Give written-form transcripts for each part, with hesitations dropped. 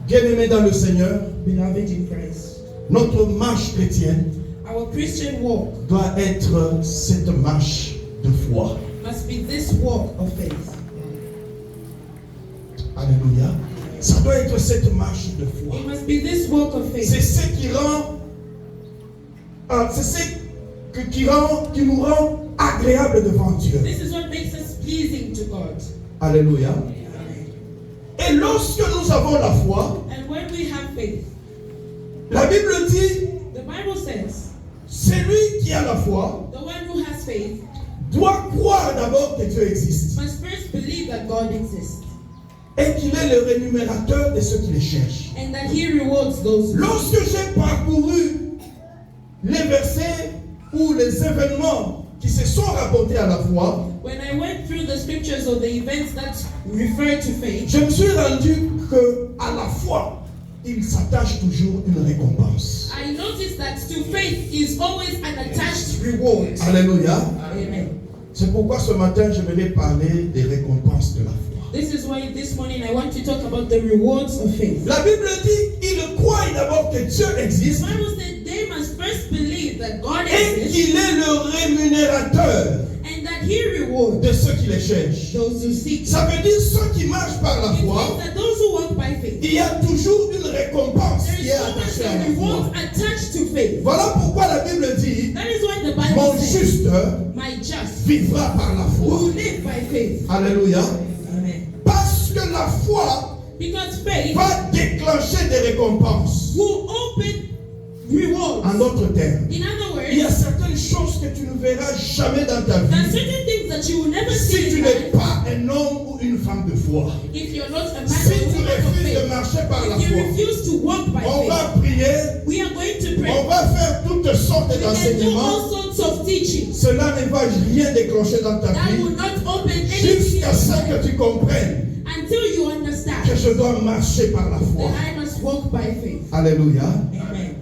Bien-aimés dans le Seigneur, beloved in Christ, notre marche chrétienne our Christian walk doit être cette marche de foi. must be this walk of faith. Alléluia. Ça doit être cette marche de foi. It must be this walk of C'est faith. ce qui rend, qui nous rend agréable devant Dieu. This is what makes us pleasing to God. Alléluia. Amen. Et lorsque nous avons la foi, And when we have faith, la Bible dit, the Bible says, celui qui a la foi the one who has faith doit croire d'abord que Dieu existe must first believe that God exists et qu'il est le rémunérateur de ceux qui le cherchent. and that He rewards those who Lorsque j'ai parcouru les versets ou les événements qui se sont rapportés à la foi, When I went through the scriptures or the events that refer to faith, je me suis rendu que à la foi, il s'attache toujours une récompense. I noticed that to faith is always an attached reward. Alléluia. Amen. C'est pourquoi ce matin, je vais parler des récompenses de la foi. This is why this morning I want to talk about the rewards of faith. La Bible dit, il croit d'abord que Dieu The existe Bible said they must first believe that God et exists qu'il est le rémunérateur and that He rewards de ceux qui les cherchent. those who seek Him. Ça veut dire ceux qui marchent par la It foi, means that those who walk by faith, il y a toujours une récompense there qui is est always attachée à a la reward foi. attached to faith. Voilà pourquoi la Bible dit, That is why the mon Bible says, juste my just vivra par la will foi. live by faith. Alléluia. Amen. Parce que la foi Because faith va déclencher des récompenses. will open rewards. En d'autres termes, In other il y a words, certaines choses que tu ne verras jamais dans ta there are vie certain things that you will never si see tu in n'es life pas un homme ou une femme de foi. if you're not a man Si or a tu woman of refuses de faith. marcher par la If you foi, refuse to walk by on faith, va prier, we are going to on pray. va faire toutes sortes We can do d'enseignements. all sorts of teachings. Cela ne va rien déclencher dans ta That vie will not open anything jusqu'à ce que tu comprennes until you understand que je dois marcher par la foi. that I must walk by faith. Alléluia. Amen.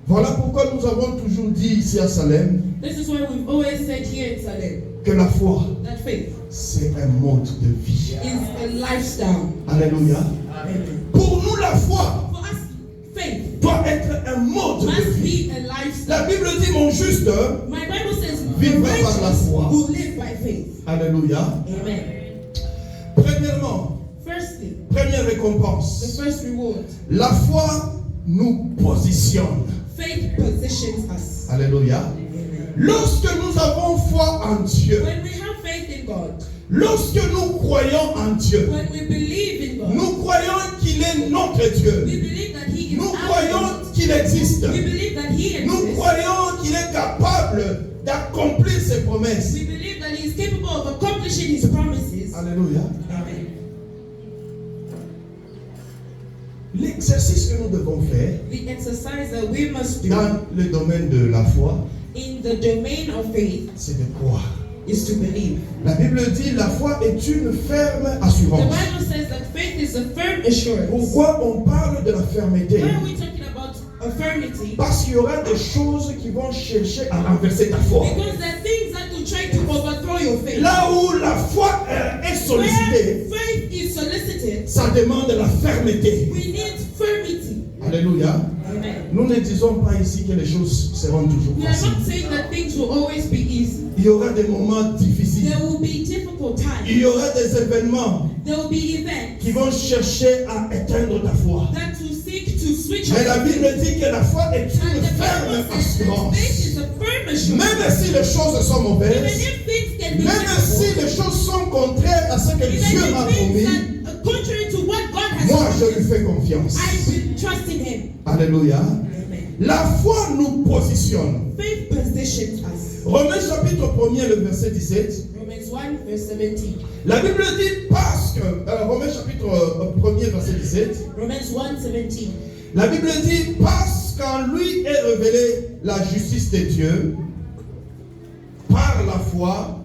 Voilà pourquoi nous avons toujours dit ici à Salem This is why we've always said here in Salem que la foi, that faith c'est un mode de vie. is a lifestyle. Alléluia. Amen. Pour nous, la foi For us, faith doit être un mode de must vie. be a lifestyle. La Bible dit, mon juste, My Bible says the vivra par la righteous foi. will live by faith. Alléluia. Amen. Premièrement, Firstly, première the récompense, first reward. la foi nous positionne. Faith positions us. Alléluia. Amen. Lorsque nous avons foi en Dieu, When we have faith in God, lorsque nous croyons en Dieu, when we believe in God, nous croyons qu'il est notre Dieu. we believe that He is Nous our croyons God. qu'il existe. We believe that He Nous exists. croyons qu'il est capable d'accomplir ses promesses. We believe that He is capable of accomplishing His promises. Alléluia. Amen. L'exercice que nous devons faire The exercise that we must do dans le domaine de la foi, in the domain of faith c'est de croire. is to believe. La Bible dit la foi est une ferme The assurance. Bible says that faith is a firm assurance. Pourquoi on parle de la fermeté? Why are we talking about affirmity? Parce qu'il y aura des choses qui vont chercher à renverser ta foi. Because there are things that will try to overthrow your faith. Là où la foi est sollicitée, Where faith is solicited, ça demande la fermeté. we need firmity. Alléluia. Amen. Nous ne disons pas ici que les choses seront toujours We are faciles. not saying that things will always be easy. Il y aura des moments difficiles. There will be difficult Il times. y aura des événements There will be events qui vont chercher à éteindre ta foi. that will seek to switch Mais la on. Bible dit que la foi est And une the ferme Bible says that assurance. faith is a firm assurance. Même si les choses sont Even mauvaises, if things can be même si difficult, les choses sont contraires à ce que even Dieu m'a if things promis, that are contrary to what God has moi je promised, lui fais confiance. I will trust in Him. Alléluia. Amen. La foi nous positionne. Faith positions us. Romains chapitre 1er, le verset 17. Romans 1 verse 17. La Bible dit parce que, Romains chapitre 1er, verset 17. Romans 1 17. La Bible dit parce qu'en lui est révélée la justice de Dieu par la foi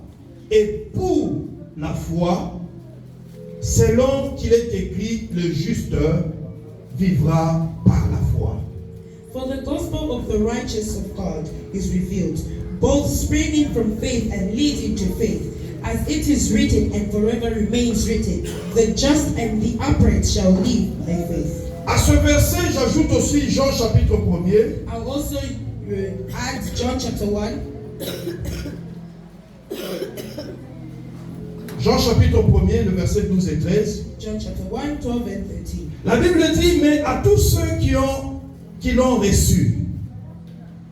et pour la foi, selon qu'il est écrit, le juste vivra par la foi. For the gospel of the righteous of God is revealed, both springing from faith and leading to faith, As it is written and forever remains written, the just and the upright shall live by faith. À ce verset, j'ajoute aussi Jean chapitre 1er. I'll also add John chapter 1. Jean chapitre 1er, le verset 12 et 13. John chapter 1, 12 and 13. La Bible dit, mais à tous ceux qui l'ont reçu,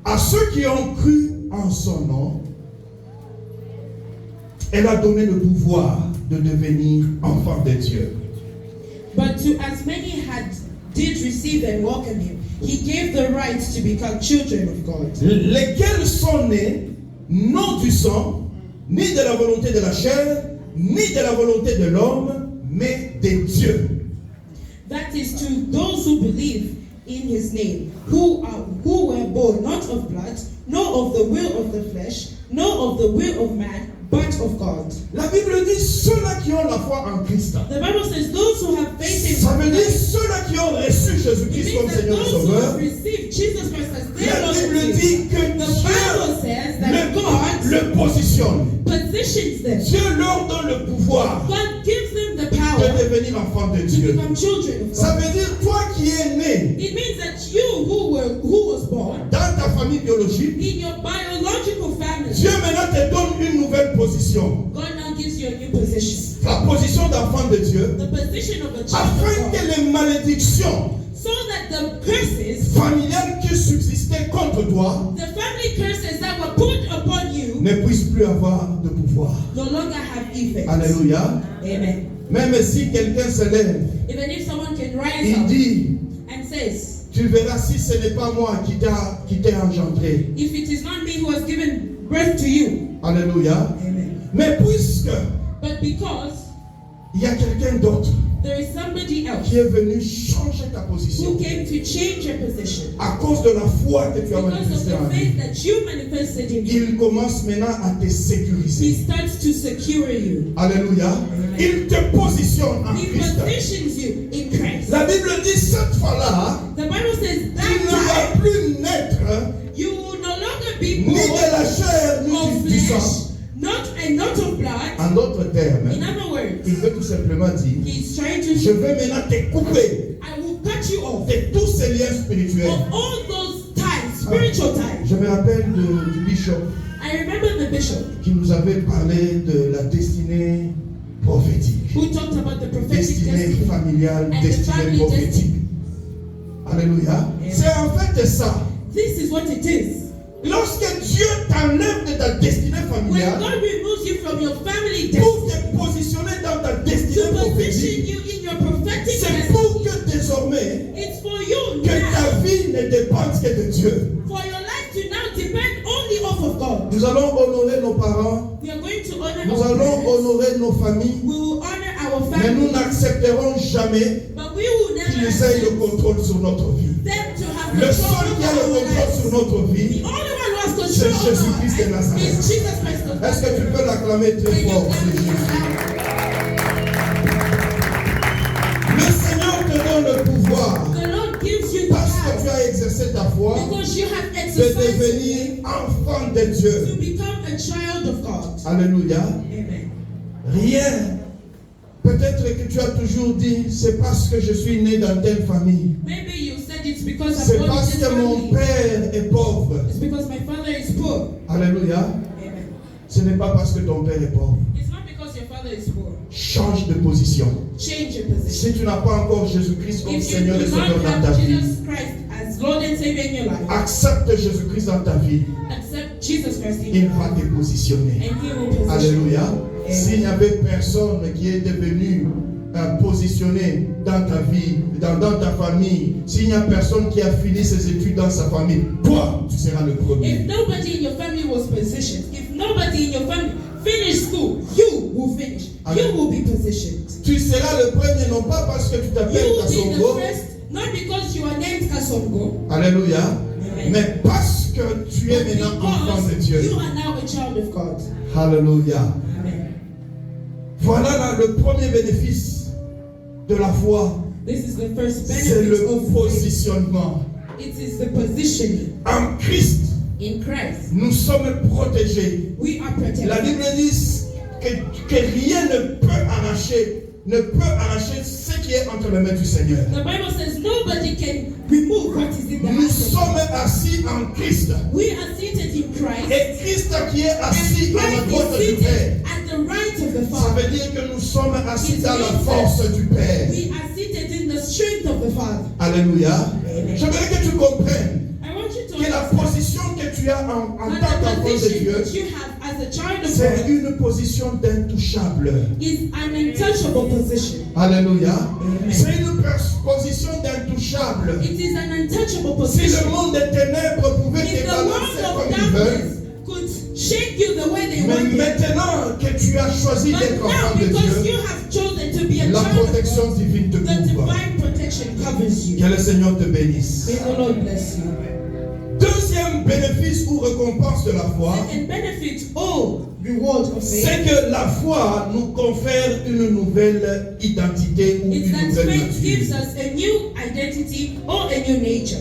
à ceux qui ont cru en son nom, elle a donné le pouvoir de devenir enfants de Dieu. But to as many did receive and welcome him, he gave the right to become children of God. Lesquels sont nés, non du sang, ni de la volonté de la chair, ni de la volonté de l'homme, mais de Dieu. That is to those who believe in his name, who were born not of blood, nor of the will of the flesh, nor of the will of man, but of God. La Bible dit ceux-là qui ont la foi en Christ. The Bible says those who have faith in Ça veut dire Christ. ceux-là qui ont reçu Jésus-Christ comme Seigneur et Those who Sauveur. have received Jesus Christ as their La Lord and Bible Savior. dit que The Bible says that God le positionne. positions them. Dieu leur donne le pouvoir God gives them the de power devenir enfants de to Dieu. become children of Ça God. veut dire toi qui es né It means that you who was born dans ta famille biologique, in your biological family, Dieu maintenant te donne une nouvelle position. God now gives you a new position. La position d'enfant de Dieu, The position of a child afin of God. que les malédictions So that the curses, familiales qui subsistaient contre toi the family curses that were put upon you, ne puissent plus avoir de pouvoir. no longer have effect. Alléluia. Amen. Même si quelqu'un se lève, Even if someone can rise il up dit, and says, tu verras si ce n'est pas moi qui t'ai engendré. if it is not me who has given birth to you. Alléluia. Amen. Mais puisque But because il y a quelqu'un d'autre there is somebody else qui est venu changer ta who position came to change your position, à cause de la foi que tu as because of manifestée en the lui, faith that you manifested in you, il commence maintenant à te he sécuriser. starts to secure you. Alléluia. Il te positionne en He Christ. positions you in Christ. La Bible dit cette fois-là, The Bible says tu ne that vas plus naître time you will no longer be ni de born la chair ni of du sang. flesh, not of blood. En d'autres termes, In other words, il veut tout simplement dire, he's trying je to, vais maintenant te couper I will cut you off de tous ces liens spirituels. of all those ties, spiritual ties. Je me rappelle du bishop I remember the bishop qui nous avait parlé de la destinée prophétique, who talked about the prophetic destinée destiny. familiale, And the destinée family prophétique. Alléluia. C'est en fait ça. This is what it is. Lorsque Dieu t'enlève de ta destinée When familiale God removes you from your family pour destiny te positionner dans ta destinée to position prophétique, you in your prophetic c'est pour destiny, que désormais it's for you que now, ta vie ne dépende que de Dieu. for your life to now depend only off of God. Nous allons honorer nos parents, We are going to honor nous our allons parents. honorer nos familles, We will honor our mais nous family, n'accepterons jamais but we will qu'ils never essayent le accept contrôle sur notre vie. them to have Le control seul qui a le over our contrôle sur lives. notre The vie, only one who has control c'est over our Jésus-Christ de lives Nazareth. is Jesus Christ of Est-ce que tu Nazareth. peux l'acclamer très Can you fort, clap c'est him Jésus? loud? Le Seigneur te donne le pouvoir, The Lord gives you the parce que tu power as exercé ta foi, because you have de exercised devenir enfant de Dieu. to become a child of God. Alléluia. Amen. Rien. Peut-être que tu as toujours dit, c'est parce que je suis né dans telle famille. Maybe you said it's because C'est I'm born in parce this que mon family. père est pauvre. It's because my father is poor. Alléluia. Amen. Ce n'est pas parce que ton père est pauvre. It's not because your father is poor. Change de position. Change your position. Si tu n'as pas encore Jésus-Christ comme If you Seigneur et do Sauveur not dans ta have vie, Jesus Christ as Lord and Savior in your life, accepte Jésus-Christ dans ta vie. accept Jesus Christ in Il your va life, te positionner. and He will position. Alléluia. Amen. S'il n'y avait personne qui est devenu positionné dans ta vie, dans ta famille, s'il n'y a personne qui a fini ses études dans sa famille, toi, tu seras le If premier. nobody in your family was positioned, if nobody in your family finished school, you will finish. Amen. You will be positioned. Tu seras le premier, non pas parce que tu You t'appelles will be the Kassongo, first, not because you are named Kasongo, Alléluia, Amen. mais parce que tu es but maintenant enfant de because Dieu. you are now a child of God. Alléluia. Amen. Voilà là, le premier bénéfice de la foi, This is the first c'est benefit le of faith. positionnement. It is the positioning En Christ, in Christ. nous sommes protégés. We are protected. La Bible dit que rien ne peut arracher ce qui est entre les mains du Seigneur. The Bible says nobody can remove what is in the Nous hands of sommes God. assis en Christ. We are seated in Christ. Et Christ qui est assis And à la Christ droite is du Père. seated at the right of the Ça Father. veut dire que nous sommes assis It dans la means force du Père. We are seated in the strength of the Father. Alléluia. Amen. J'aimerais que tu comprennes I want you to que la understand position que tu as en that tant the qu'enfant de position Dieu, that you have as a child of c'est God une position d'intouchable. is an untouchable position. Alléluia. Amen. C'est une position d'intouchable. It is an untouchable Si le position. monde des ténèbres pouvait If te the balancer world comme of ils veulent, darkness could shake you the way they mais want it, maintenant que tu as choisi but d'être now enfant de because Dieu, you have chosen to be a la child of protection God, divine te the couvre. divine protection covers you. Que le Seigneur te bénisse. May the Lord bless you. Deuxième bénéfice ou récompense de la foi, Second benefit or reward of c'est faith que la foi nous confère une nouvelle identité ou is une that nouvelle faith gives nature. us a new identity or a new nature.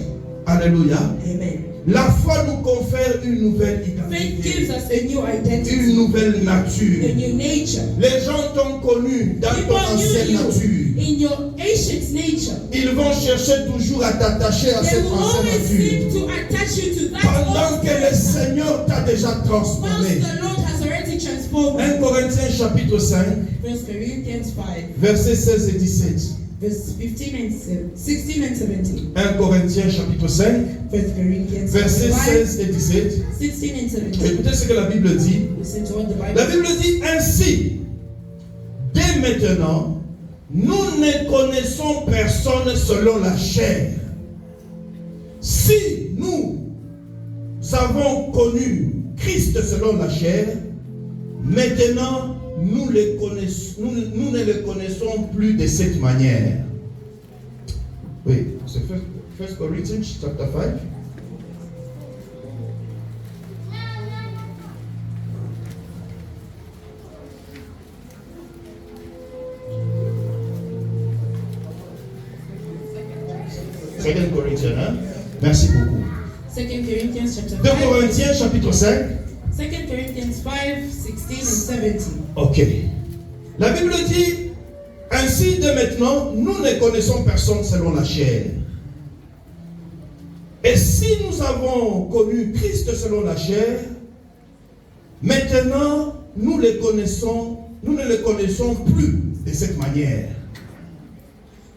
Alléluia. Amen. La foi nous confère une nouvelle Faith identité, gives us a new une identity, nouvelle a nature. new nature. Les gens t'ont connu dans ton People ancienne knew nature. you in your ancient nature. Ils vont chercher toujours à t'attacher à They cette will ancienne always seek nature. to attach you to that Pendant old que le nature. Seigneur t'a déjà Whilst transformé. the Lord has already transformed 1 Corinthiens chapitre 5, 1 Corinthians 5, versets 16 et 17. verse 15 and 16 and 17. 1 Corinthiens chapitre 5, 1 Corinthians versets 5, 16 et 17. 16 and 17. Écoutez ce que la Bible dit. Listen to what the La Bible Bible dit ainsi, dès maintenant, nous ne connaissons personne selon la chair. Si nous avons connu Christ selon la chair, maintenant nous ne le connaissons plus de cette manière. Oui, c'est 1 Corinthians chapter 5. Second Corinthians, hein? Merci beaucoup. 2 Corinthians chapter 2 5. Corinthiens chapitre 5. 2 Corinthians 5, 16 and 17. Ok. La Bible dit, ainsi de maintenant, nous ne connaissons personne selon la chair. Et si nous avons connu Christ selon la chair, maintenant nous ne le connaissons plus de cette manière.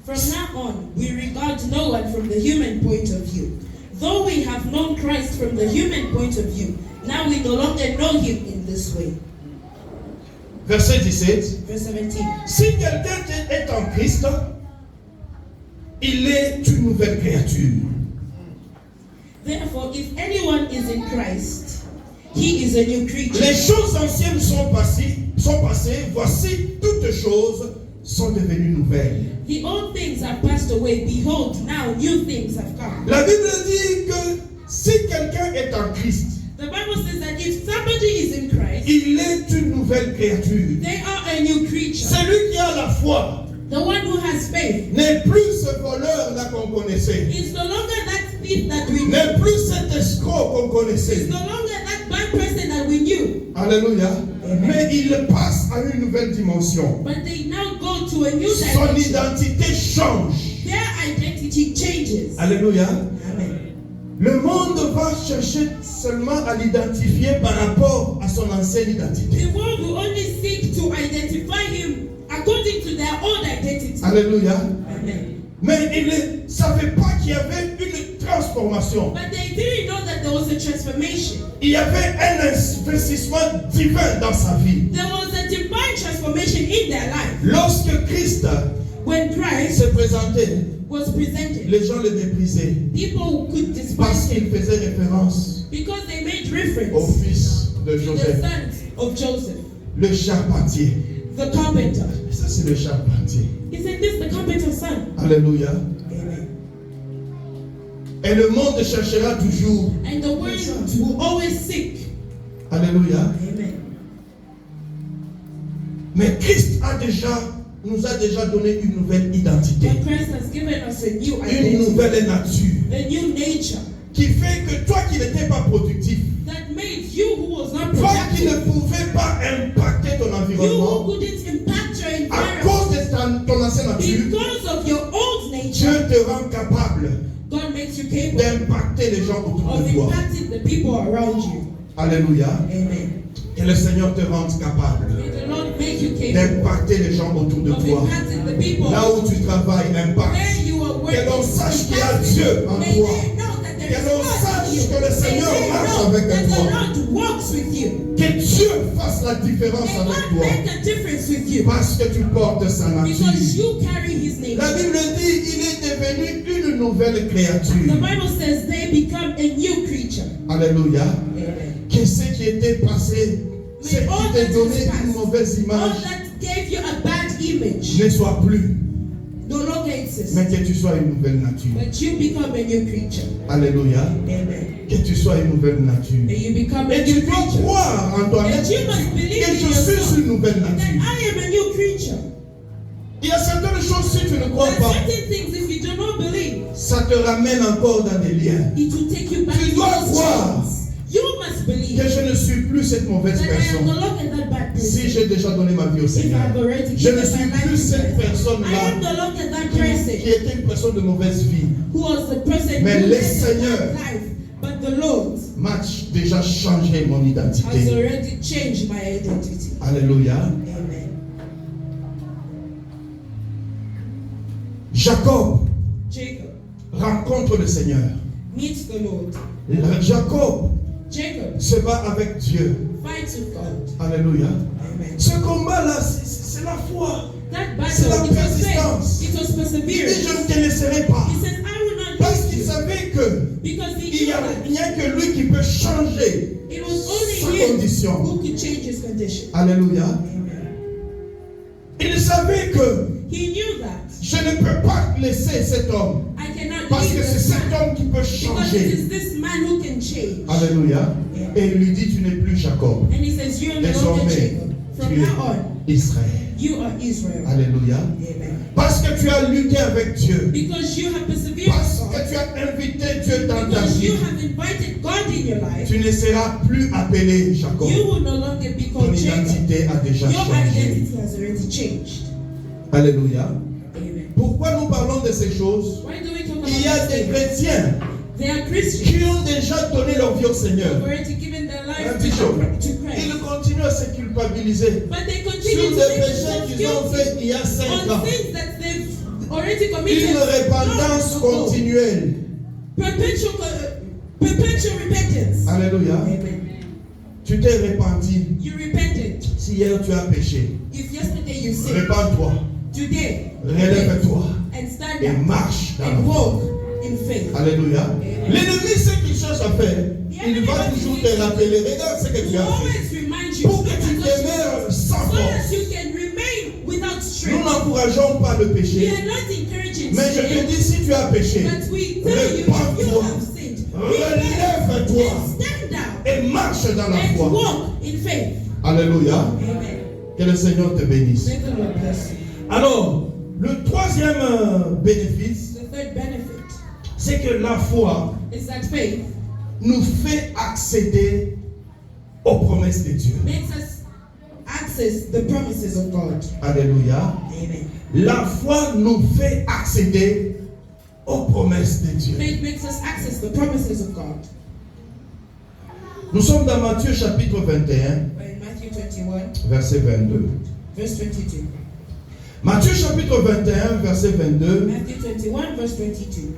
From now on, we regard no one from the human point of view. Though we have known Christ from the human point of view, now we no longer know him in this way. Verset 17. Verse 17. Si quelqu'un est en Christ, il est une nouvelle créature. Therefore, if anyone is in Christ, he is a new creature. Les choses anciennes sont passées, voici toutes choses sont devenues nouvelles. The old things have passed away. Behold, now new things have come. La Bible dit que si quelqu'un est en Christ, The Bible says that if somebody is in Christ, il est une nouvelle créature. they are a new creature. Celui qui a la foi The one who has faith n'est plus ce voleur-là qu'on connaissait, is no longer that thief that we knew. n'est plus cet escroc qu'on connaissait. It's no longer that bad person that we knew. Alléluia. Mais il passe à une nouvelle dimension. But they now go to a new Son dimension. identité change. Their identity changes. Alléluia. Amen. Le monde va chercher seulement à l'identifier par rapport à son ancienne identité. The world will only seek to identify him according to their own identity. Alléluia. Amen. Mais ils ne savaient pas qu'il y avait une transformation. But they didn't know that there was a transformation. Il y avait un investissement divin dans sa vie. There was a divine transformation in their life. Lorsque Christ When Christ se présentait, was presented, les gens le méprisaient people could parce despise him qu'il faisait référence because they made au reference fils de to the Joseph, sons of Joseph, le charpentier. the carpenter. Ça, c'est le charpentier. Isn't this the carpenter's son? Alléluia. Amen. Et le monde cherchera toujours. And the world will always seek. Alléluia. Amen. Mais Christ nous a déjà donné une nouvelle identité, But Christ has given us a new une identity, nouvelle nature, a new nature qui fait que toi qui n'étais pas productif, that made you who was not toi qui productive, ne pouvais pas impacter ton you environnement, who couldn't impact your à environment, cause de ton ancienne nature, because of your old Dieu nature, te rend capable God makes you capable d'impacter les gens autour of de toi. impacting the people around you. Alléluia. Amen. Que le Seigneur te rende capable May the Lord make you capable d'impacter les gens autour de of toi. impacting the people Là où tu travailles, impacte. where you are working. Que l'on sache qu'il y a Dieu en May toi. they know that there Que is l'on God sache in you. que le Seigneur May they marche know avec that toi. the Lord walks with you. Que Dieu fasse la différence May avec God toi. make a difference with you Parce que tu portes sa because nature. you carry His nature. La Bible dit, il est devenu une nouvelle créature. The Bible says they become a new creature. Alléluia. Amen. Que ce qui était passé, ce May all qui t'a that donné is past, une mauvaise all image, that gave you a bad image ne soit plus. no longer exists. Mais que tu sois une nouvelle nature. But you become a new creature. Alléluia. Amen. Que tu sois une nouvelle nature. And you become a Et tu new dois creature. croire en toi-même And you must believe que in je yourself suis une nouvelle that nature. I am a new creature. Il y a certaines choses, si tu ne crois There are pas, certain things, if you do not believe, ça te ramène encore dans des liens. it will take you back Tu to dois those croire chains. You must believe Que je ne suis plus cette mauvaise that I am personne. no longer that bad person. Si j'ai déjà donné ma vie au If I Seigneur, have already je ne given suis my life plus to cette Christ, I personne-là am no longer that qui person était une personne de mauvaise vie. who was the person Mais who le led a Seigneur bad life. But the Lord m'a déjà changé mon has identité. already changed my identity. Alléluia. Amen. Jacob Jacob rencontre le Seigneur. meets the Lord. Jacob Jacob se bat avec Dieu. fights with God. Alléluia. Amen. Ce combat-là, c'est la foi. That C'est la battle, it was persistance. faith. It was Il dit, perseverance. je ne te laisserai pas. He says, I will not Parce leave qu'il you. savait que Because he il knew n'y that a que lui qui peut changer it was only sa him condition. who could change his condition. Alléluia. Amen. Il savait que He knew that je ne peux pas laisser cet homme. I cannot Parce leave que c'est this cet man homme qui peut because it changer. is this man who can change. Alléluia. Et il lui dit, tu n'es plus Jacob. And he says, you are no longer Désormais, Jacob. From tu now on, es Israël. you are Israel. Alléluia. Amen. Parce que tu as lutté avec Dieu. Because you have persevered Parce with God. que tu as invité Dieu dans ta Because you vie. have invited God in your life. Tu ne seras plus appelé Jacob. You will no longer be Ton called Jacob. identité a déjà Your changé. identity has already changed. Alléluia. Amen. Pourquoi nous parlons de ces choses? Why do we talk about Il y a these des things? chrétiens They are Christians. qui ont déjà donné leur vie au Who Seigneur. have already given their Un life petit jour. to Ils Christ. continuent à se culpabiliser But they sur continue des to make péchés themselves qu'ils ont guilty faits il y a 5 on ans. things that they've already committed. Une repentance long ago. continuelle. Perpetual repentance. Alléluia. Amen. Tu t'es repenti. You repented. Si hier tu as péché, If yesterday you sinned, repens-toi, today relève-toi and stand et up marche dans la and foi. walk in faith. Alléluia. Amen. L'ennemi, ce qu'il cherche à faire, il va toujours te rappeler. Regarde ce que He tu as fait. always remind you Pour que tu demeures sans so force. that you can remain without Nous strength. n'encourageons pas le We péché. are not encouraging Mais je te sin, dis, si tu as péché, but we tell you if you repens-toi, have sinned, relève-toi and stand down et marche dans la and foi. walk in faith. Alléluia. Amen. Que le Seigneur te bénisse. May the Lord bless you. Alors, le troisième bénéfice, The third benefit c'est que la foi is that faith nous fait accéder aux promesses de Dieu. makes us access the promises of God. Alléluia. Amen. La foi nous fait accéder aux promesses de Dieu. Faith makes us access the promises of God. Nous sommes dans Matthieu chapitre 21, We're in Matthew 21, verset 22. verse 22. Matthieu chapitre 21, verset 22. Matthew 21, verse 22.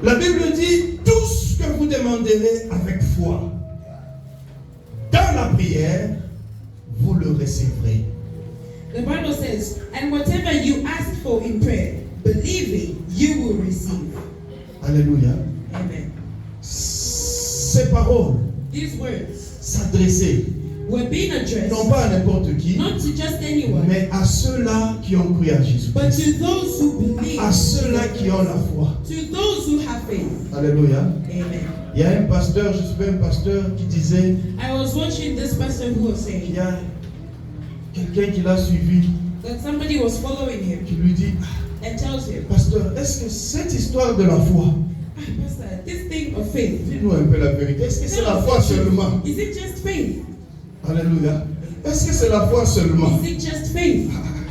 La Bible dit, tout ce que vous demanderez avec foi, dans la prière, vous le recevrez. The Bible says, and whatever you ask for in prayer, believing, you will receive. Alléluia. Amen. Ces paroles These words s'adressaient were being addressed non pas à n'importe qui, not to just anyone, mais à ceux-là qui ont cru à Jésus. but to those who believe, À ceux-là qui ont la foi. to those who have faith. Alléluia. Amen. Il y a un pasteur, je suivais un pasteur qui disait, I was watching this pastor who was il saying y a quelqu'un qui l'a suivi, that somebody was following him qui lui dit, and tells him, pasteur, est-ce que cette histoire de la foi, ah, Pastor, this thing of faith, dis-nous un peu la vérité, est-ce que c'est la foi seulement? is it just faith? Alléluia. Est-ce que c'est la foi seulement? Is it just faith?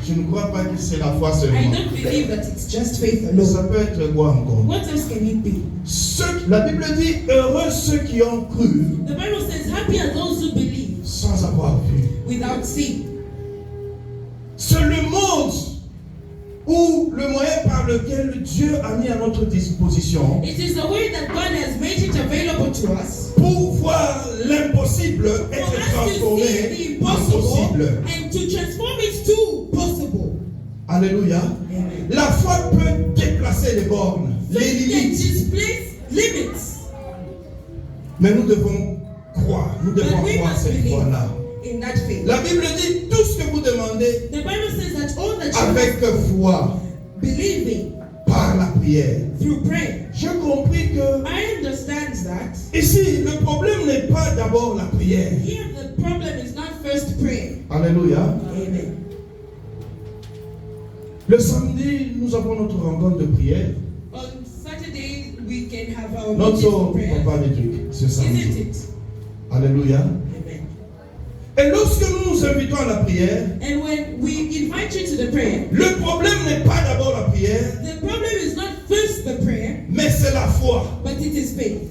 Je ne crois pas que c'est la foi I seulement. don't believe that it's just faith Ça alone. peut être quoi encore? What else can it be? La Bible dit, heureux ceux qui ont cru The Bible says, happy are those who believe sans avoir vu. without seeing. C'est le monde ou le moyen par lequel Dieu a mis à notre disposition It is the way that God has made it available to us pour voir l'impossible for être us to transformé see the en impossible possible. and to transform it to possible. Alléluia. Amen. La foi peut déplacer les bornes, les Faith can limites. displace limits, Mais nous devons croire, nous devons but we croire must cette believe foi-là. in that faith. La Bible dit tout ce que vous demandez The Bible says that all that you avec foi, believing par la prière. through prayer. J'ai compris que I understand that. ici, le problème n'est pas d'abord la prière. Here the problem is not first prayer. Alléluia. Amen. Le samedi, nous avons notre rencontre de prière. On Saturday we can have our Notre meeting for prayer. papa des trucs, ce Isn't samedi. it? Alléluia. Amen. Et lorsque nous nous invitons à la prière, And when we invite you to the prayer, le problème n'est pas d'abord la prière, the problem is not first the prayer, mais c'est la foi. but it is faith.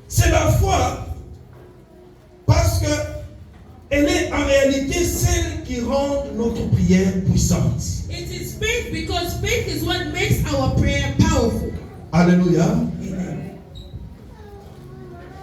C'est la foi parce que elle est en réalité celle qui rend notre prière puissante. It is faith because faith is what makes our prayer powerful. Alléluia. Amen.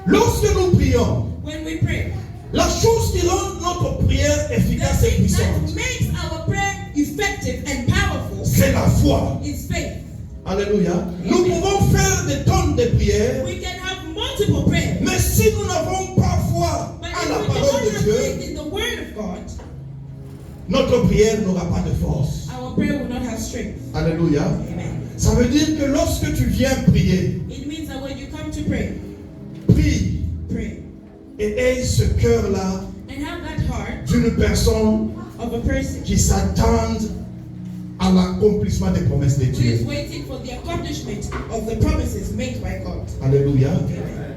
Lorsque nous prions, When we pray, la chose qui rend notre prière the efficace et thing that puissante, makes our prayer effective and powerful c'est la foi. is faith. Alléluia. Nous pouvons faire des tonnes de prières, We can have multiple prayers, mais si nous n'avons pas foi but à if la we do parole not de have Dieu, faith in the word of God, notre prière n'aura pas de force. our prayer will not have strength. Alléluia. Amen. Ça veut dire que lorsque tu viens prier, It means that when you come to pray, prie pray et aie ce cœur-là and have that heart d'une personne of a person qui s'attend à l'accomplissement des promesses de who is Dieu. waiting for the accomplishment of the promises made by God. Alléluia. Amen.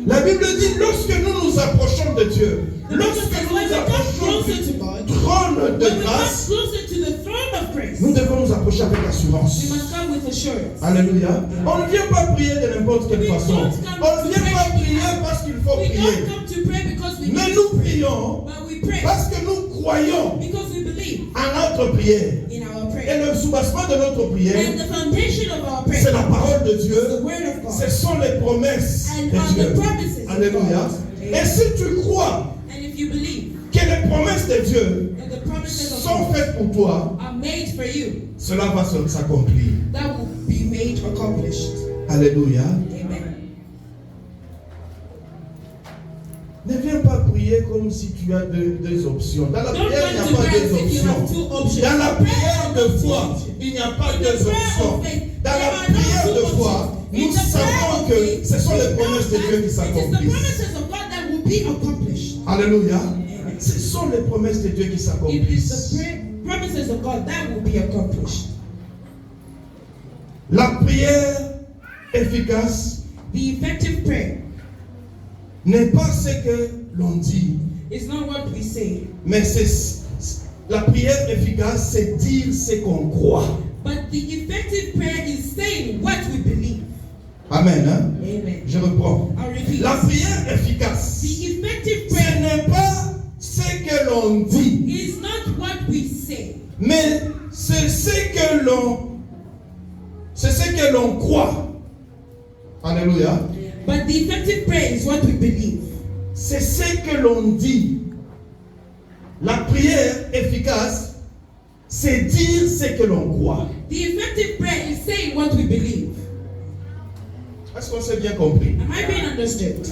La Bible dit, lorsque nous nous approchons de Dieu, The Bible lorsque says nous when nous we come approchons closer du to God, trône de when we come grâce, closer to the throne of grace, nous devons nous approcher avec we assurance. must come with assurance. Alléluia. On ne vient pas prier de n'importe quelle façon. On ne vient pas prier parce qu'il faut We prier. don't come to pray because we Mais need nous to pray, prions but we pray parce que nous croyons because we believe à notre prière. in our Et prayer. le soubassement de notre prière, And the foundation of our c'est prayer la parole de is the Dieu. word of God. Ce sont les promesses And de are Dieu. the promises of Alléluia. God. Et si tu crois And if you believe que les promesses de Dieu that the promises of sont God faites pour toi, are made for you, cela va s'accomplir. that will be made accomplished. Alléluia. Amen. Ne viens pas prier comme si tu as deux options. Dans la Don't prière, il n'y come a to pas pray deux as if you have options. two options. Dans la prière In de the foi, prayer il n'y a pas of deux options. faith, Dans there la are no prière two de foi, options. nous In the prayer savons of que faith, ce sont we les know promesses de that Dieu qui it is the s'accomplissent. promises of God that will be accomplished. Alléluia. Amen. Ce sont les promesses de Dieu qui It is s'accomplissent. the promises of God that will be accomplished. La prière efficace The effective prayer n'est pas ce que l'on dit, is not what we say, mais la prière efficace, c'est dire ce qu'on croit. but the effective prayer is saying what we believe. Amen. Hein? Amen. Je reprends. I'll repeat. La prière efficace, The effective ce prayer n'est pas ce que l'on dit, is not what we say, mais c'est ce que l'on croit. Alléluia. but the effective prayer is what we believe. C'est ce que l'on dit. La prière efficace, c'est dire ce que l'on croit. The effective prayer is saying what we believe. Est-ce qu'on s'est bien compris? Am I being understood?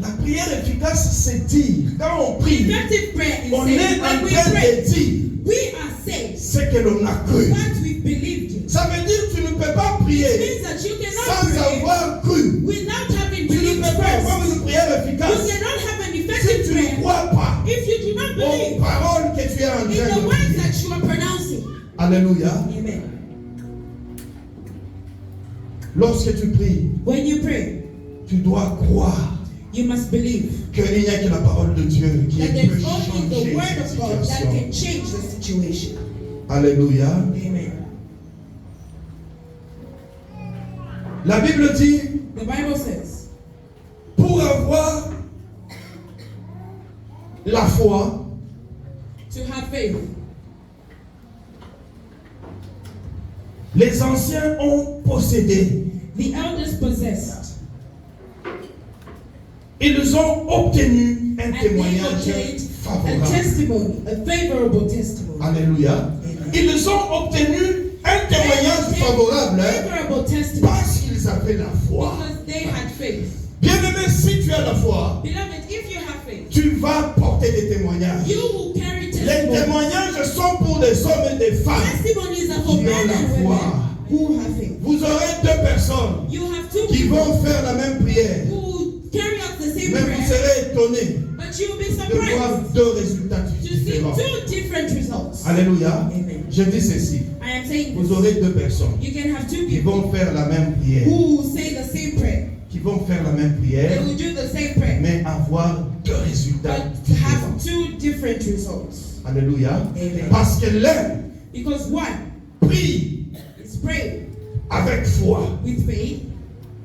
La prière efficace, c'est dire. Quand on The prie, effective prayer is on est saying en when we train pray, de dire we are saying ce que l'on a cru. what we believed in. Ça veut dire que tu ne peux pas It prier means that you cannot sans pray avoir cru. without having Tu ne believed peux pas avoir first. une prière You efficace cannot have an si effective tu ne prayer crois pas if you do not aux believe paroles que tu es en in train the de words prier. that you are pronouncing. Alléluia. Amen. Lorsque tu pries, When you pray, tu dois croire You must believe qu'il n'y a que la parole de Dieu qui that peut there's only changer the word cette of God that situation. can change the situation. Alléluia. Amen. La Bible dit, The Bible says, pour avoir la foi, to have faith. les anciens ont possédé, The elders possessed, ils ont obtenu un and they témoignage obtained a favorable. testimony, a favorable testimony. Alléluia. Ils ont obtenu un témoignage favorable Favorable testimony parce qu'ils avaient la foi. because they had faith. Bien-aimé, si tu as la foi, Beloved, if you have faith, tu vas porter des témoignages. you will carry Les testimonies. témoignages sont pour des hommes et des femmes. Testimonies are for Qui ont men la and foi. women who have faith. Vous aurez deux personnes You have two qui people vont faire la même prière, who will carry out the same mais vous prayer, serez étonnés but you will be de voir surprised deux résultats to see différents. two different results. Alléluia. Amen. Je dis ceci. I am saying Vous this. aurez deux personnes You can have two qui people vont faire la même prière, who will say the same prayer. qui vont faire la même They prière, will do the same prayer, mais avoir deux résultats but différents. have two different results. Alléluia. Amen. Parce que l'un Because one prie is praying avec foi. with faith,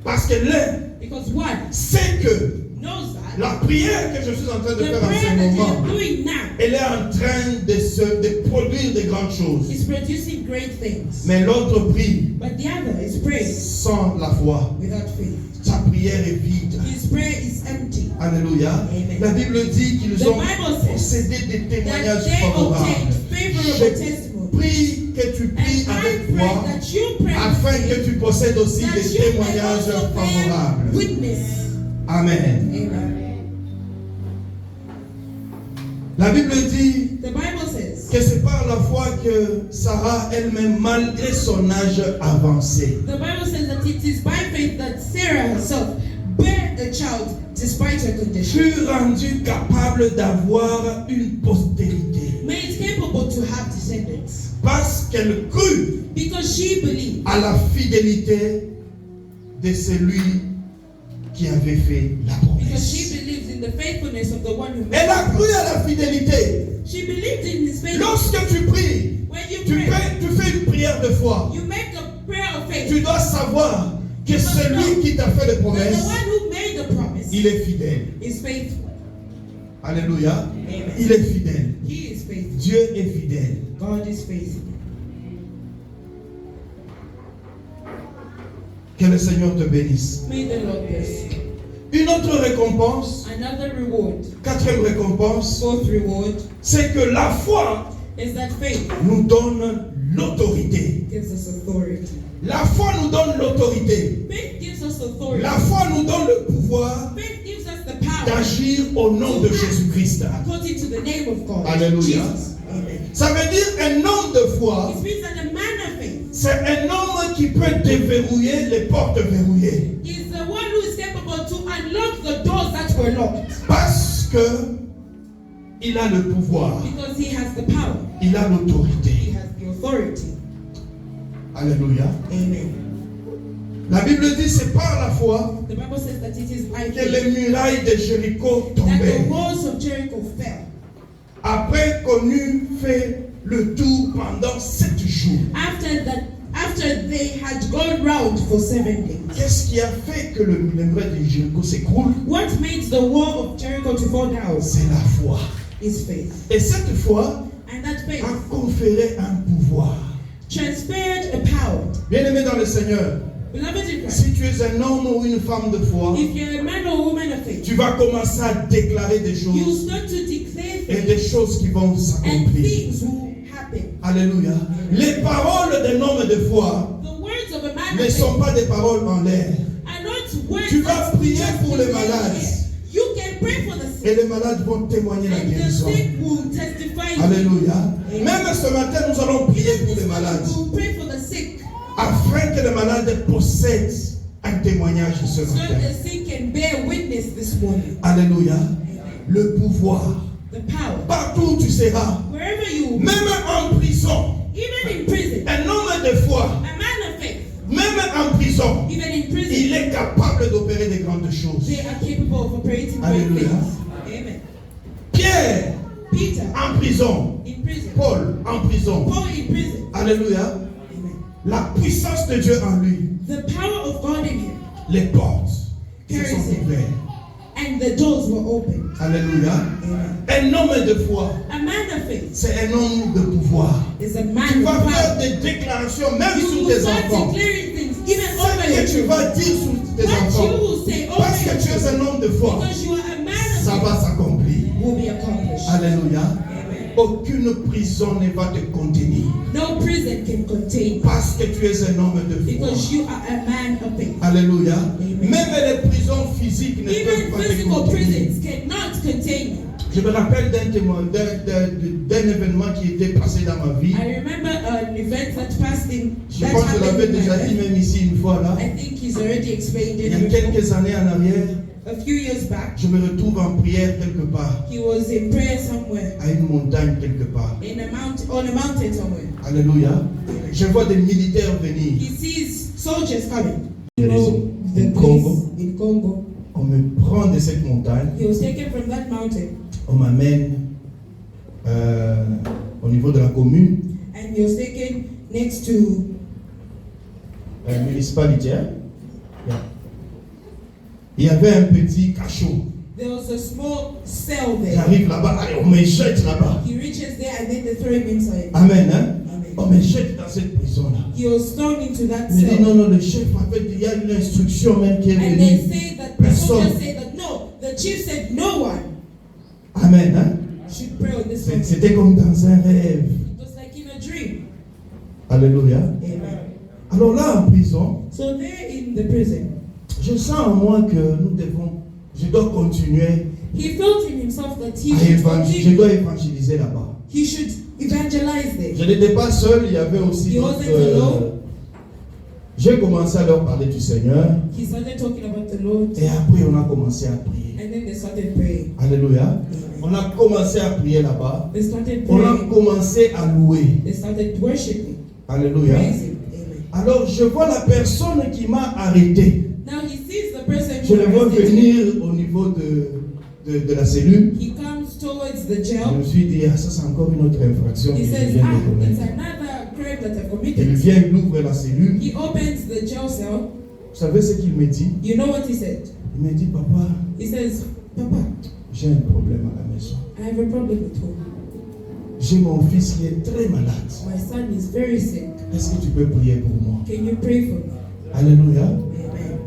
Parce que l'un because one sait que knows that la prière que je suis en train de the faire en prayer ce that you moment, are doing now elle est en train de produire de grandes choses. is producing great things. Mais l'autre prie But the other is praying sans la foi. without faith. Sa prière est vide. His prayer is empty. Alléluia. Amen. La Bible dit qu'ils The ont Bible says possédé des That témoignages they favorables. obtained favorable testimony. Prie que tu pries And I avec pray foi that you pray afin with que faith, tu possèdes aussi that des you may témoignages also bear favorables. witness. Amen. Amen. La Bible dit The Bible says que c'est par la foi que Sarah elle-même, malgré son âge avancé, the Bible says that it is by faith that Sarah herself bare a child despite her condition. fut rendue capable d'avoir une postérité. Made capable to have descendants. Parce qu'elle crut Because she believed à la fidélité de celui qui avait fait la because she promesse. believes in the faithfulness of the one who made Elle a the cru promise. à la fidélité. She believed in his faithfulness. Lorsque tu pries, When you tu pray, fais une prière de foi. you make a prayer of faith. Tu dois savoir que celui qui t'a fait les That the promesses, one who made the promise il est fidèle. is faithful. Alléluia. Amen. Il est fidèle. He is faithful. Dieu est fidèle. God is faithful. Que le Seigneur te bénisse. May the Lord bless you. Une autre récompense, Another reward, quatrième récompense, fourth reward, c'est que la foi is that faith nous donne l'autorité. gives us authority. La foi nous donne l'autorité. Faith gives us authority. La foi nous donne le pouvoir Faith gives us the power d'agir au nom de Jésus-Christ. according to the name of God. Alléluia. Jesus. Amen. Ça veut dire un homme de foi, It means that a man of faith c'est un homme qui peut déverrouiller les portes verrouillées. is the one who is capable to unlock the doors that were locked Parce que il a le pouvoir, because he has the power. il a He l'autorité. has the authority. Alléluia. Amen. La Bible dit c'est par la foi The Bible says that it is by que les faith murailles de Jéricho that the tombaient. walls of Jericho fell. Après qu'on eut fait le tour pendant 7 jours. After they had gone round for 7 days. Qu'est-ce qui a fait que les murailles de Jéricho s'écroulent? What made the wall of Jericho to fall down C'est la foi. is faith. Et cette foi And that faith a conféré un pouvoir. transferred a power. Bien-aimé dans le Seigneur, Beloved in Christ, si tu es un homme ou une femme de foi, if you're a man or woman of faith, tu vas commencer à déclarer des you choses start to declare et things des choses qui vont and s'accomplir. things will happen. Alléluia. Les paroles d'un homme de foi The words of a man ne of sont faith pas des paroles en l'air. are not words Tu vas that prier just pour les in the malades. air. You can pray for the sick, Et les malades vont témoigner la and the guérison. sick will testify. Alléluia. Même ce matin, nous allons prier pour les malades. We will pray for the sick, Afin que les malades possèdent un témoignage ce so matin. the sick can bear witness this morning. Alléluia. Le pouvoir. The power. Partout où tu seras. Wherever you, Même en prison. even in prison, Un homme de foi. a man of faith, Même en prison, Even in prison, il est capable d'opérer de grandes choses. they are capable of operating great Alléluia. things. Amen. Pierre Peter en prison, in prison. Paul en prison. Paul in prison. Alléluia. Amen. La puissance de Dieu en lui, The power of God in him. les portes se sont ouvertes. And the doors were opened. Alléluia. Amen. Un homme de foi, A man of faith c'est un homme de pouvoir. is a Tu man vas of faire power. des déclarations même You sur will tes start enfants. declaring things even Ce over your que tu children. vas dire sur tes What you enfants, will say over parce your que tu es children, un homme de foi, because you are a man of ça va faith, s'accomplir. will be accomplished. Alléluia. Amen. Aucune prison ne va te contenir. No prison can contain you Parce que tu es un homme de foi. because you are a man of faith. Alléluia. Amen. Même les prisons physiques ne peuvent Even pas te physical contenir. prisons cannot contain you. Je me rappelle d'un événement qui était passé dans ma vie. I remember an event that passed in Je that pense que je l'avais happened in my déjà dit life. même ici une fois là. I think he's already explained Il y a it before. quelques années en arrière, A few years back, je me retrouve en prière quelque part, he was in prayer somewhere, à une montagne quelque part. on a mountain somewhere. Alléluia. Je vois des militaires venir. He sees soldiers coming. Raison. The In place Congo. in Congo. On me prend de cette montagne, He was taken from that mountain on m'amène au niveau de la commune and he was taken next to municipalité. Il y avait un petit cachot. there was a small cell there. J'arrive là-bas, allez, on me jette là-bas. He reaches there and then they throw him inside. Amen. Hein? Amen. On me jette dans cette prison-là. He was thrown into that Il me dit cell. non, non, le chef avait dit, il y a une instruction même qui est And they venue. say that the Personne. soldiers say that no, the chief said no one Amen. Hein? should pray on this mountain. C'était comme dans un rêve. It was like in a dream. Alléluia. Amen. Alors là, en prison, So there in the prison, je sens en moi que je dois continuer he felt in himself that he à should évangéliser. Je continue. dois évangéliser là-bas. He should evangelize there. Je n'étais pas seul, il y avait aussi He d'autres. wasn't alone. J'ai commencé à leur parler du Seigneur He started talking about the Lord, et après on a commencé à prier. and then they started praying. Alléluia. On a commencé à prier là-bas. They started On a praying. commencé à louer. They started worshiping, Alléluia. praising. Amen. Alors je vois la personne qui m'a arrêté. Now he sees the person Je le vois arrested him. venir au niveau de la cellule. He comes towards the Je jail. me suis dit, ah, ça c'est encore une autre infraction que He je says, viens de it's commettre. another crime that I've Il committed. vient, il ouvre la cellule. He opens the jail cell. Vous savez ce qu'il me dit? You know what he said? Il me dit, papa, He says, Papa, j'ai un problème à la maison. I have a problem at home. J'ai mon fils qui est très malade. My son is very sick. Est-ce que tu peux prier pour moi? Can you pray for me? Alléluia. Amen.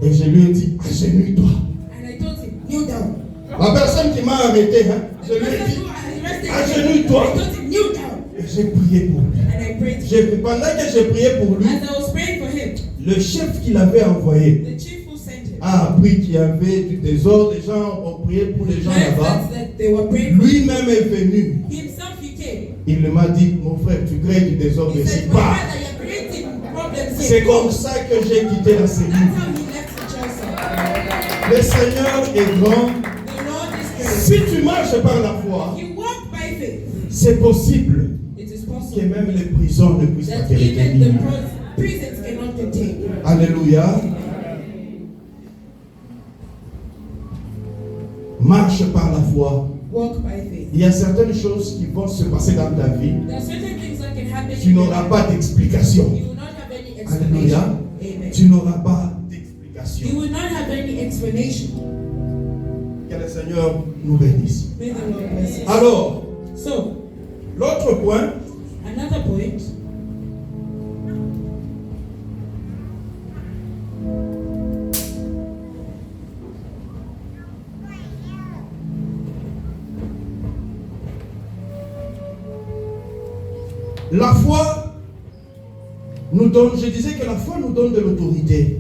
Et je lui ai dit, agenouille-toi. And I told him, kneel down. La personne qui m'a arrêté, hein, The je lui ai person dit, who arrested agenouille-toi. I told him, kneel down. Et j'ai prié pour lui. And I prayed for him. Pendant que j'ai prié pour lui, As I was praying for him, le chef qui l'avait envoyé the chief who sent him a appris qu'il y avait du désordre. Les gens ont prié pour les gens heard là-bas. that they were praying for him. Lui-même est venu. Himself he came. Il m'a dit, mon frère, tu crées du désordre He ici. said, my Bah, brother, you're creating problems c'est here. comme ça que j'ai quitté la That's cellule. how he left the jail cell. Le Seigneur est grand. The Lord is great. Si tu marches par la foi, You walk by faith. c'est possible It is que possible même les prisons ne puissent pas that te even the retenir. prisons cannot contain you. Alléluia. Marche par la foi. Walk by faith. Il y a certaines choses qui vont se passer dans ta vie. There are certain things that can happen. Tu in your n'auras life. pas d'explication. You will not have any Alléluia. explanation. Amen. Tu n'auras pas You d'explication. will not have any explanation. Que le Seigneur nous bénisse. May the Lord bless you. Alors, So, l'autre point, another point. la foi nous donne, je disais que la foi nous donne de l'autorité.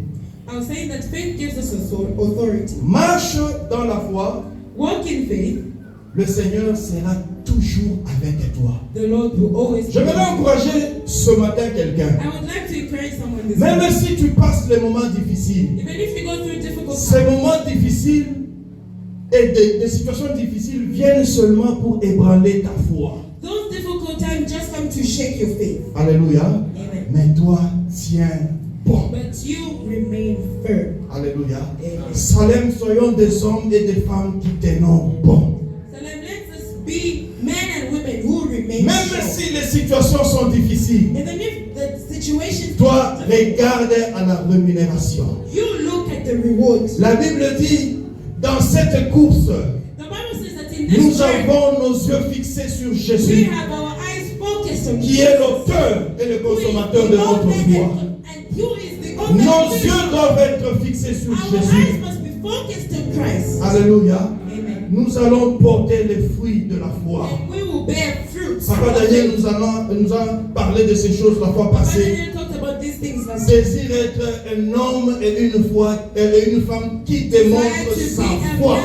I was saying that faith gives us authority. Marche dans la foi, Walk in faith. le Seigneur sera toujours avec toi. The Lord will always. Je vais encourager ce matin quelqu'un. I would like to encourage someone this Même morning. si tu passes les moments difficiles, Even if you go through difficult ces times, moments difficiles et des situations difficiles viennent seulement pour ébranler ta foi. those difficult times just come to shake your faith. Alléluia. Amen. Mais toi, tiens bon. but you remain firm. Alléluia. Amen. Salem, soyons des hommes et des femmes qui tenons bon. So then let us be men and women who remain Même strong. si les situations sont difficiles, Even if the situation toi, regarde à la rémunération. you look at the rewards. La Bible dit, dans cette course, The Bible says that in nous this journey, avons nos yeux fixés sur we Jésus, have our eyes focused on qui est l'auteur et le consommateur de notre foi. And who is the author Nos of yeux doivent être fixés sur Our eyes Jésus. must be focused on Christ. Alléluia. Amen. Nous allons porter les fruits de la foi. And we will bear fruits. Papa Daniel nous a parlé de ces choses la fois Papa passée. Daniel talked about these things last week. Désire être un homme et une femme qui Desire démontrent to be sa a foi man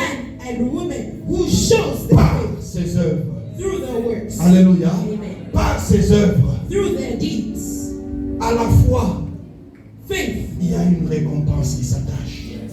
and woman who shows the par faith ses œuvres. through their works. Alléluia. Amen. Par ses œuvres. Through their deeds. À la foi, Faith. il y a une récompense qui s'attache.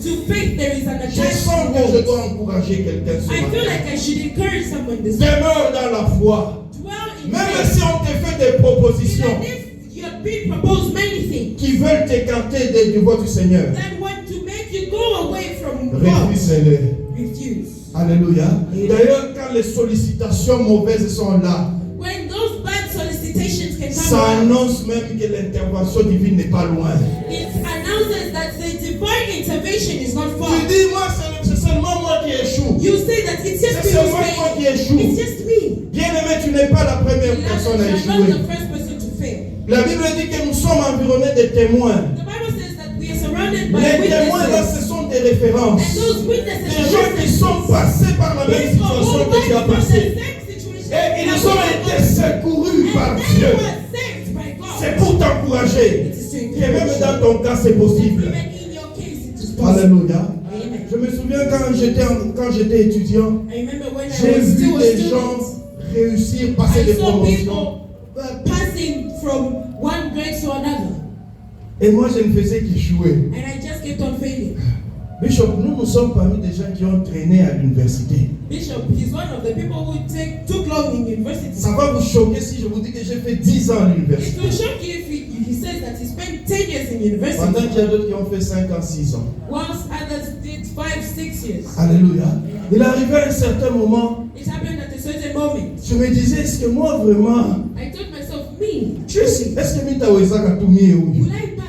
To faith there is an Je sens que je attachment. dois encourager quelqu'un ce I feel matin. like I should encourage someone this Demeure dans la foi. dwell in Même faith. si on te fait des propositions Even if you're being proposed many things qui veulent t'écarter du voie du Seigneur, that want to make you go away from God, refuse-les. refuse. Alléluia. D'ailleurs, quand les sollicitations mauvaises sont là, When those bad solicitations can come ça around, annonce même que l'intervention divine n'est pas loin. it announces that the divine intervention is not far. Tu dis, moi, c'est seulement moi qui échoue. You say that it's just C'est me seulement who's moi qui failing. échoue. It's just me. Bien-aimé, tu n'es pas la première personne à Beloved, you are not échouer. the first person to fail. La Bible dit que nous sommes environnés de témoins. The Bible says that we are surrounded by Les témoins, là, witnesses. ce sont des références. And those witnesses Des are gens qui sont passés par la même people situation who que tu as went through passé. the same situation. Et ils ont été secourus par And they Dieu. were saved by God. C'est pour t'encourager. It is to Et même encourage dans you. ton cas, c'est possible. Even in your case, it is possible. Alléluia. Amen. Je me souviens quand j'étais étudiant, I remember when I j'ai was vu still a des student, gens réussir, passer I des saw promotions. people passing from one grade to another, Et moi, je ne faisais qu'échouer. and I just kept on failing. Bishop, nous sommes parmi des gens qui ont traîné à l'université. Bishop, he's one of the people who took long in university. Ça va vous choquer si je vous dis que j'ai fait 10 ans à It l'université. will shock you if he says that he spent 10 years in Pendant university, qu'il y a d'autres qui ont fait 5 ans, 6 ans. whilst others did 5, 6 years. Alléluia. Il arrivait à un certain moment, It happened at a certain moment. je me disais, est-ce que moi vraiment, I told myself, me, est-ce que Mitaoueza a tout mis où? will I pass?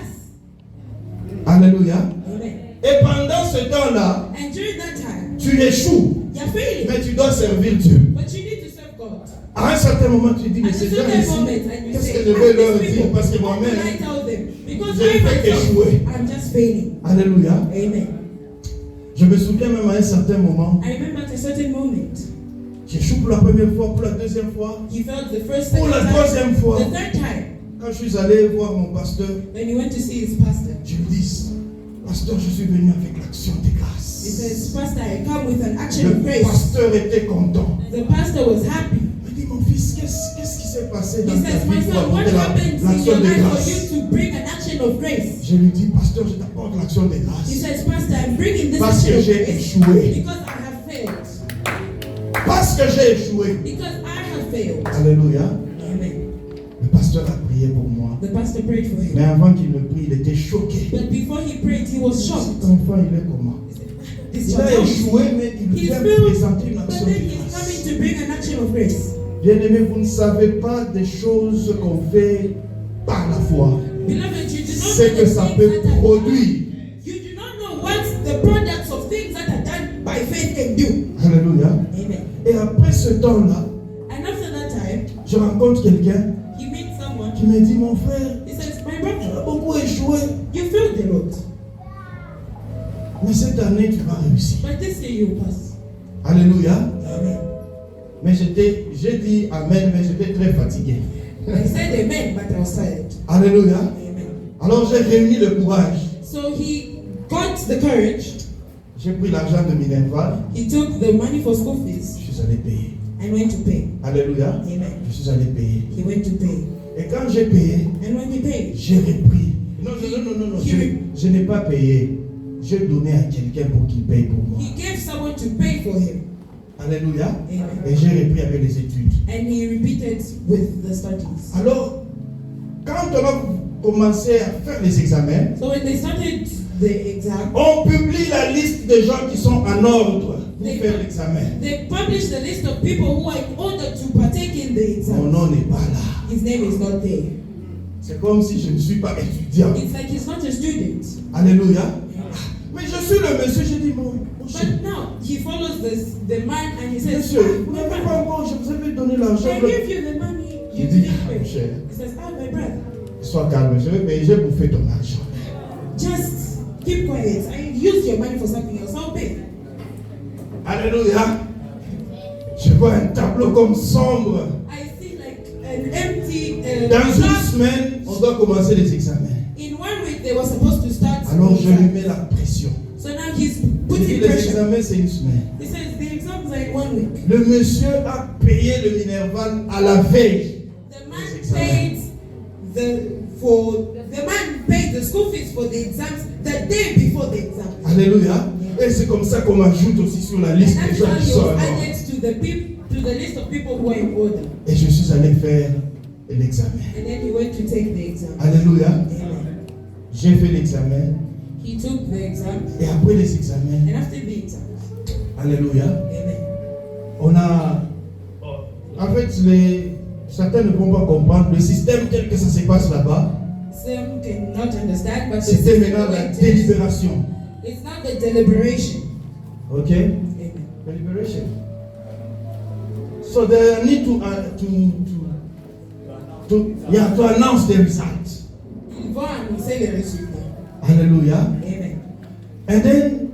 Alléluia. Amen. Et pendant ce temps-là, And during that time, tu échoues, you're failing, mais tu dois servir Dieu. but you need to serve God. À un certain moment, tu dis, mais At a ces gens certain ici, moment, and you qu'est-ce say, que je vais leur these dire? people, Parce que what will moi-même, I tell them? Because je I ne fais myself, qu'échouer. I'm just failing. Alléluia. Amen. Je me souviens même à un certain moment, I remember at a certain moment, j'échoue pour la première fois, pour la deuxième fois, he felt the first pour second la time, troisième fois. the third time, Quand je suis allé voir mon pasteur, when he went to see his pastor. je lui dis, pasteur, je suis venu avec l'action de He grâce. says, Pastor, I come with an action Le of grace. pasteur était content. The pastor was happy. Il me dit, mon fils, qu'est-ce qui s'est passé He dans ta says, my vie pour son, what apporter happens in l'action your de life for grâce? you to bring an action of grace? Je lui dis, pasteur, je t'apporte l'action de He grâce. says, Pastor, I'm bringing this Parce action que of j'ai grace échoué. because I have failed. Parce que j'ai échoué. Because I have failed. Alléluia. Amen. Le pasteur a prié pour moi. The pastor prayed for him. Mais avant qu'il me prie, il était choqué. But before he prayed, he was shocked. Cet enfant, il est comment? He said, this Il a child, échoué, mais il he's vient failed, présenter une but action then de he's grâce. coming to bring an action of grace. Bien-aimés, vous ne savez pas des choses qu'on fait par la foi. Beloved, you do not C'est know que the ça things peut that are produire. You do not know what the products of things that are done by faith can do. Alléluia. Amen. Et après ce temps-là, And after that time, je rencontre quelqu'un he meets someone. qui me dit, mon frère, He says, my tu as brother, beaucoup échoué. you failed a lot, Mais cette année, tu vas réussir. but this year you will pass. Alléluia. Amen. Mais j'ai dit Amen, mais j'étais très fatigué. I said amen, but I was tired. Alléluia. Amen. Alors j'ai réuni le courage. So he got the courage. J'ai pris l'argent de Minerval. He took the money for school fees Je suis allé payer. and went to pay. Alléluia. Amen. Je suis allé payer. He went to pay. Et quand j'ai payé, And when he paid, j'ai repris. Non. Je n'ai pas payé. J'ai donné à quelqu'un pour qu'il paye pour moi. he gave someone to pay for him. Alléluia. Amen. Et j'ai repris avec les études. And he repeated with the studies. Alors, quand on a commencé à faire les examens, So when they started the exam, on publie la liste des gens qui sont en ordre pour They- faire l'examen. they published the list of people who are in order to partake in the Mon exam. nom n'est pas là. His name is not there. C'est comme si je ne suis pas étudiant. It's like he's not a student. Alléluia. Mais je suis le monsieur, j'ai dit, mon cher, But now he follows the man and he says, monsieur, vous my n'avez brother, pas encore, je vous avais donné l'argent. I give you the money. Il You dit, didn't mon pay. cher, He says, my brother, sois calme, je vais payer, j'ai bouffé ton argent. just keep quiet. I use your money for something else. I'll pay. Alléluia. Je vois un tableau comme sombre. I see like an empty. Dans une class. semaine, on doit commencer les examens. In 1 week they were supposed to start. Alors je lui exam. mets la pression. So now he's Il dit, putting les pressure. examens, c'est une semaine. He says the exams are in 1 week. Le monsieur a payé le Minerval à la veille. The man paid the man paid the school fees for the exams the day before the exam. Alléluia. Et c'est comme ça qu'on m'ajoute aussi sur la And liste that's des gens how qui he sont en was ordre. added to the list of people who are in order. Et je suis allé faire l'examen. And then he went to take the exam. Alléluia. Amen. J'ai fait l'examen. He took the exam, Et après les examens, and after the exam, alléluia, amen. on a... En fait, certains ne vont pas comprendre le système tel que ça se passe là-bas. Some cannot understand, but the C'était system maintenant la like this, délibération. it's not the deliberation. Ok? Amen. Deliberation. So they need to announce the results. Ils vont annoncer les résultats. Hallelujah. Amen. And then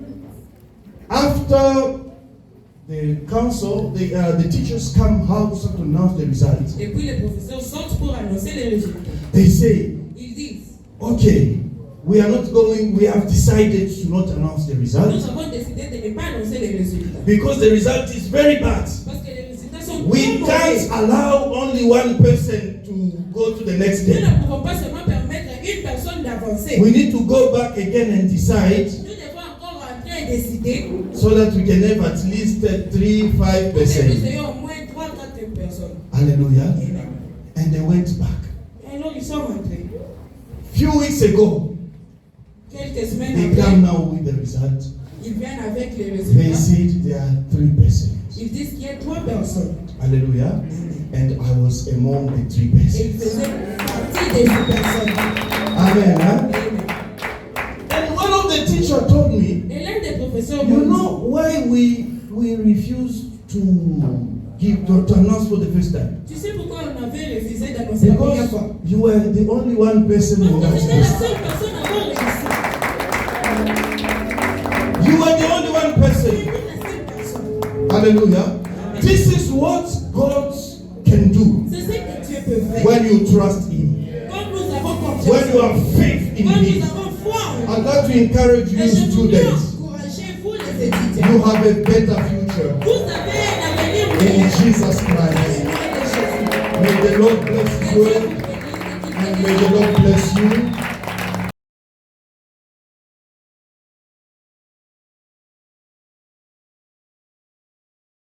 after the council, the teachers come house to announce the results. Et puis les professeurs sortent pour annoncer les résultats. They say, Ils disent, okay, we have decided to not announce the nous results avons décidé de ne pas annoncer les résultats. because the result is very bad. Parce que les résultats sont We trop can't mauvais. allow only one person to go to the next Nous day. ne pouvons pas seulement permettre à une personne d'avancer. We need to go back again and decide Nous devons encore rentrer et décider so that we can have at least 3-5%. pour que nous ayons au moins 3-4 personnes. Hallelujah. Amen. And they went back. Et alors ils sont rentrés. Few weeks ago, Quelques semaines they après, come now with the result. ils viennent avec les They résultats. said there are 3 persons. Ils disent qu'il y a 3 personnes. Hallelujah. And I was among the 3 Et persons. ils faisaient partie des 3 personnes. Amen. Huh? Amen. And one of the teachers told me, Et l'un des professeurs you m'a know why we refuse to announce for the first time? dit, tu sais pourquoi on avait refusé d'annoncer la première Because fois? you were the only one person in Parce that que c'était la space. seule personne à avoir réussi. You were the only one person. C'était la seule personne. Hallelujah. This is what God can do C'est ce que Dieu peut faire. when you trust Him, Quand nous avons confiance, when you have faith in quand nous Him. avons foi en lui. I'd like to encourage Et you, je voudrais students. encourager vous les You étudiants. have a better future Vous avez un avenir in meilleur. Jesus Au Christ. nom de Jésus. May the Lord bless Que you Dieu vous bénisse et qu'il and bénisse may the Lord bless you.